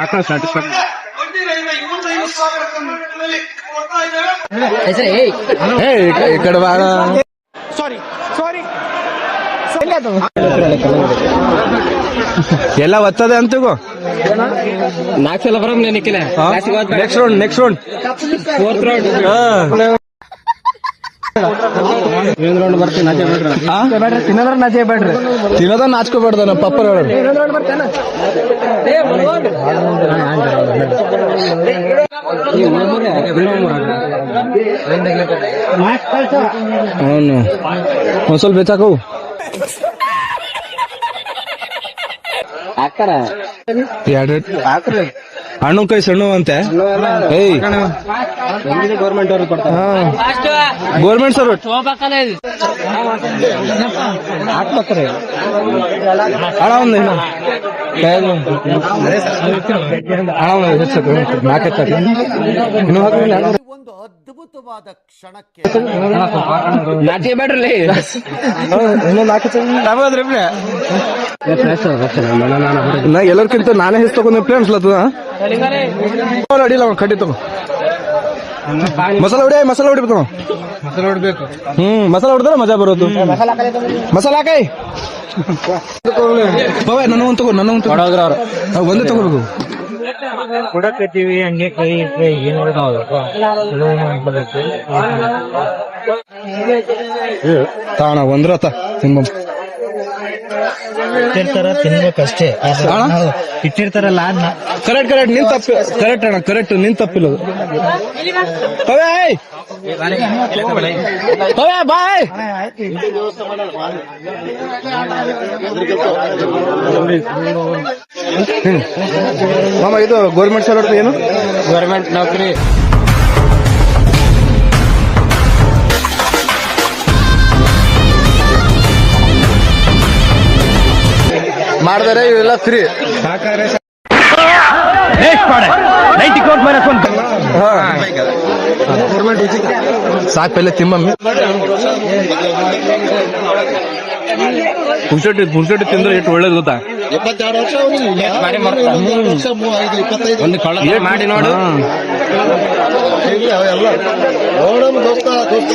ಆಕಳ ಸ್ಯಾಟಿಸ್ಫ್ಯಾಕ್ಷನ್ ಈ ಕಡೆ ಬಾರ. ಎಲ್ಲ ಒತ್ತದೆ ಅಂತಗೋ. 4 ಸಲ ಬರಮ್ ನಿಕ್ಕಿಲ್ಲ. Next round 4th round. Round ಬರ್ತೀನಿ, ನಾಚೆ ಬೇಡ್ರಿ. ತಿನ್ನೋದ್ರ ನಾಚೆ ಬೇಡ್ರಿ, ತಿನ್ನೋದ ನಾಚ್ಕೋಬೇಡ್ದ ನಮ್ಮ ಪಪ್ಪ ಹೇಳಿ. ಅವನು ಒಂದ್ ಸ್ವಲ್ಪ ಹೆಚ್ಚಾಕು. ಎರಡು ಹಣ್ಣು ಕೈ ಸಣ್ಣ ಅಂತೆ. ಗೌರ್ಮೆಂಟ್ ಅವರು ಕೊಡ್ತಾರೆ. ಗೌರ್ಮೆಂಟ್ ಸರ್ ಹಾಕ್ಬೇಕ್ರಿ. ಹಣ ಒಂದು ಒಂದು ಅದ್ಭುತವಾದ ಕ್ಷಣಕ್ಕೆ ನಾಚೆ ಬೇಡ್ರಿ. ಎಲ್ಲರ್ಕಿಂತ ನಾನೇ ಹೆಸರು ತಗೊಂಡ್ ಪ್ಲೇ ಅನ್ಸ್ಲತ್ತದ. ಅಡಿಲ್ಲ ಅವ್ನು ಕಡ್ಡಿ ತಗೋ. ಮಸಾಲ ಹೊಡಿಬೇಕು. ಮಸಾಲ ಹೊಡೆದ್ರೆ ಮಜಾ ಬರೋದು. ಮಸಾಲ ಹಾಕೈ ನನ್ನ ಒಂದು ತಗೋ. ಒಂದೇ ತಗೋಬೇಕು. ಕೊಡಕತ್ತೀವಿ ಹಂಗೆ ಕೈ ಏನು ತಾಣ ಒಂದ್ರತ ತಿಂಬ ಇಟ್ಟಿರ್ತಾರ, ತಿನ್ಬೇಕಷ್ಟೇ. ಇಟ್ಟಿರ್ತಾರಲ್ಲ ಕರೆಕ್ಟ್ ನಿನ್ ತಪ್ಪಿ. ಕರೆಕ್ಟ್ ಅಣ್ಣ, ಕರೆಕ್ಟ್ ನಿನ್ ತಪ್ಪಿಲ್ಲ. ಬಾಯ್ ಮಾಮ, ಇದು ಗೌರ್ಮೆಂಟ್ ಸರ್ ಏನು? ಗೌರ್ಮೆಂಟ್ ನೌಕರಿ. ಮಾಡಿದರೆ ಇವೆಲ್ಲ ಫ್ರೀ. ಸಾಕ್ ಪೆಲ್ಲ ತಿಮ್ಮಮ್ಮಿ. ಪುಲ್ಸಟ್ಟಿ ತಿಂದ್ರೆ ಎಷ್ಟು ಒಳ್ಳೇದು ಗೊತ್ತಾ? 72 ವರ್ಷ ಒಂದು ಕಳ್ಳ ಮಾಡಿ ನೋಡು.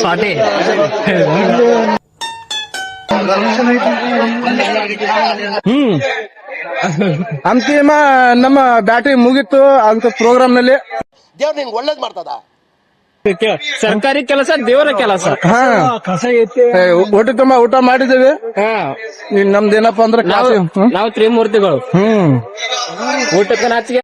ಸಾಟಿ ಅಂತಿಮ ನಮ್ಮ ಬ್ಯಾಟ್ರಿ ಮುಗಿತ್ತು ಅಂತ ಪ್ರೋಗ್ರಾಮ್ ನಲ್ಲಿ. ದೇವ್ರು ನಿಂಗೆ ಒಳ್ಳೇದ್ ಮಾಡ್ತದ. ಸರ್ಕಾರಿ ಕೆಲಸ, ದೇವರ ಕೆಲಸ. ಹೊಟ್ಟೆ ತುಂಬ ಊಟ ಮಾಡಿದ್ದೇವೆ. ನಮ್ದೇನಪ್ಪ ಅಂದ್ರೆ ನಾವು ತ್ರಿಮೂರ್ತಿಗಳು. ಊಟಕ್ಕೆ ನಾಚಿಗೆ